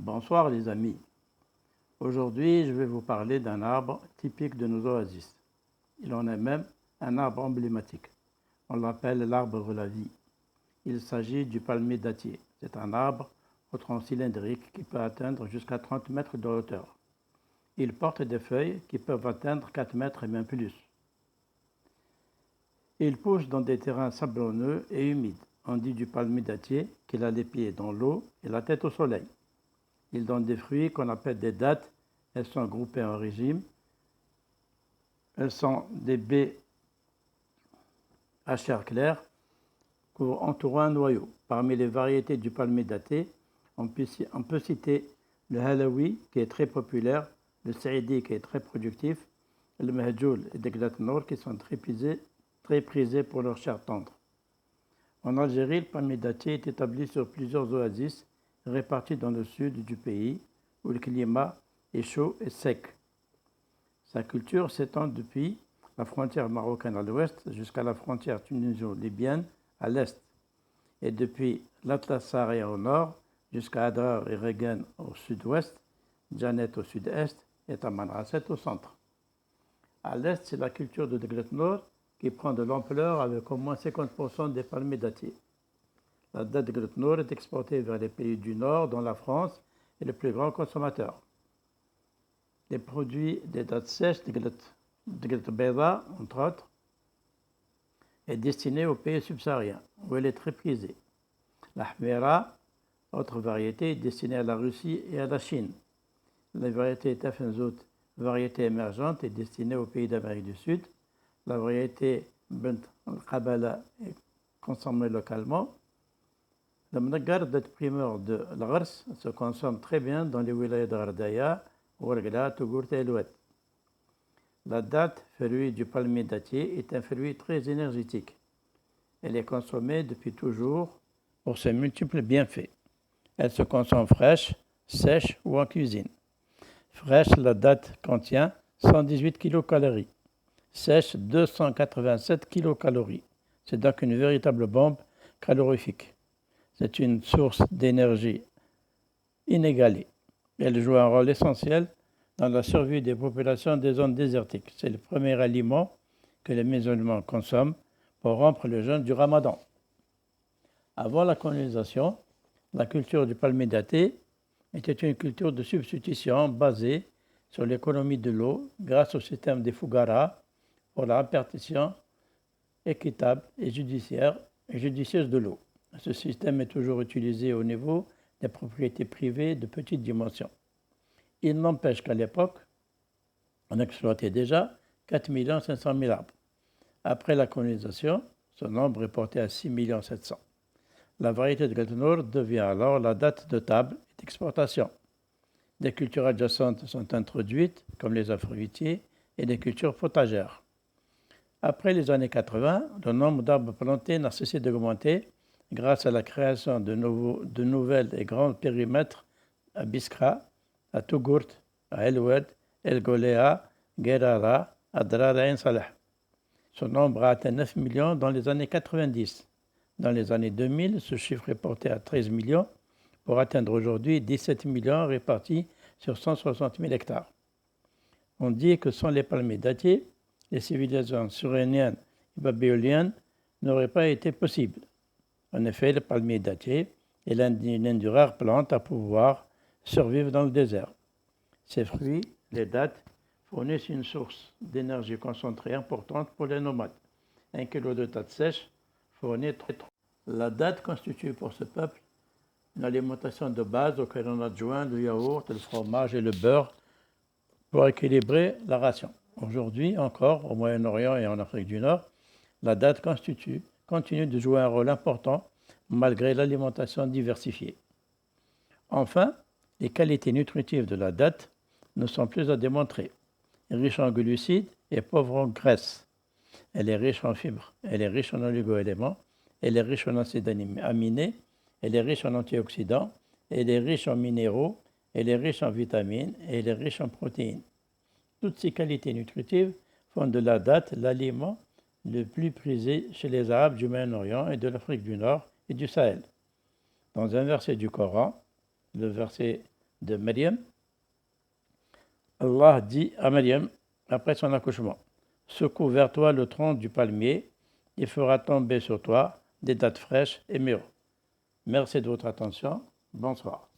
Bonsoir les amis. Aujourd'hui, je vais vous parler d'un arbre typique de nos oasis. Il en est même un arbre emblématique. On l'appelle l'arbre de la vie. Il s'agit du palmier dattier. C'est un arbre au tronc cylindrique qui peut atteindre jusqu'à 30 mètres de hauteur. Il porte des feuilles qui peuvent atteindre 4 mètres et même plus. Il pousse dans des terrains sablonneux et humides. On dit du palmier dattier qu'il a les pieds dans l'eau et la tête au soleil. Il donne des fruits qu'on appelle des dattes. Elles sont groupées en régimes. Elles sont des baies à chair claire entourant un noyau. Parmi les variétés du palmier datté, on peut citer le halawi qui est très populaire, le saïdi qui est très productif, le mahjoul et le Deglat Nour qui sont très prisés pour leur chair tendre. En Algérie, le palmier dattier est établi sur plusieurs oasis répartis dans le sud du pays, où le climat est chaud et sec. Sa culture s'étend depuis la frontière marocaine à l'ouest jusqu'à la frontière tuniso-libyenne à l'est, et depuis l'Atlas saharien au nord jusqu'à Adrar et Regen au sud-ouest, Djanet au sud-est et Tamanrasset au centre. À l'est, c'est la culture de Deglet Nour qui prend de l'ampleur avec au moins 50% des palmiers dattiers. La date de Deglet Nour est exportée vers les pays du Nord, dont la France est le plus grand consommateur. Les produits des dattes sèches, Deglet Beida, entre autres, est destiné aux pays subsahariens, où elle est très prisée. La Hmera, autre variété, est destinée à la Russie et à la Chine. La variété Tafenzout, variété émergente, est destinée aux pays d'Amérique du Sud. La variété Bent al-Qabala est consommée localement. Le mnagar, date primeur de l'Ghars, se consomme très bien dans les wilayas de Gardaya, Ouargla, Tougourt et Elouet. La date, fruit du palmier dattier, est un fruit très énergétique. Elle est consommée depuis toujours pour ses multiples bienfaits. Elle se consomme fraîche, sèche ou en cuisine. Fraîche, la date contient 118 kcal. Sèche, 287 kcal. C'est donc une véritable bombe calorifique. C'est une source d'énergie inégalée. Elle joue un rôle essentiel dans la survie des populations des zones désertiques. C'est le premier aliment que les musulmans consomment pour rompre le jeûne du Ramadan. Avant la colonisation, la culture du palmier datté était une culture de substitution basée sur l'économie de l'eau grâce au système des Fougara pour la répartition équitable et judicieuse de l'eau. Ce système est toujours utilisé au niveau des propriétés privées de petite dimension. Il n'empêche qu'à l'époque, on exploitait déjà 4 500 000 arbres. Après la colonisation, ce nombre est porté à 6 700 000. La variété de Gâteau devient alors la date de table et d'exportation. Des cultures adjacentes sont introduites, comme les fruitiers et des cultures potagères. Après les années 80, le nombre d'arbres plantés n'a cessé d'augmenter grâce à la création de nouvelles et grands périmètres à Biskra, à Tougourt, à El-Oued, El Golea, Guerrara, Adrar et Ain Salah. Son nombre a atteint 9 millions dans les années 90. Dans les années 2000, ce chiffre est porté à 13 millions pour atteindre aujourd'hui 17 millions répartis sur 160 000 hectares. On dit que sans les palmiers dattiers, les civilisations suréniennes et babyloniennes n'auraient pas été possibles. En effet, le palmier dattier est l'une des rares plantes à pouvoir survivre dans le désert. Ces fruits, les dattes, fournissent une source d'énergie concentrée importante pour les nomades. 1 kg de dattes sèches fournit 3. La date constitue pour ce peuple une alimentation de base auquel on adjoint le yaourt, le fromage et le beurre pour équilibrer la ration. Aujourd'hui encore, au Moyen-Orient et en Afrique du Nord, la date continue de jouer un rôle important malgré l'alimentation diversifiée. Enfin, les qualités nutritives de la date ne sont plus à démontrer. Riche en glucides et pauvre en graisse. Elle est riche en fibres, elle est riche en oligo-éléments, elle est riche en acides aminés, elle est riche en antioxydants, elle est riche en minéraux, elle est riche en vitamines et elle est riche en protéines. Toutes ces qualités nutritives font de la date l'aliment le plus prisé chez les Arabes du Moyen-Orient et de l'Afrique du Nord et du Sahel. Dans un verset du Coran, le verset de Maryam. Allah dit à Maryam, après son accouchement, « Secoue vers toi le tronc du palmier, il fera tomber sur toi des dattes fraîches et mûres. » Merci de votre attention. Bonsoir.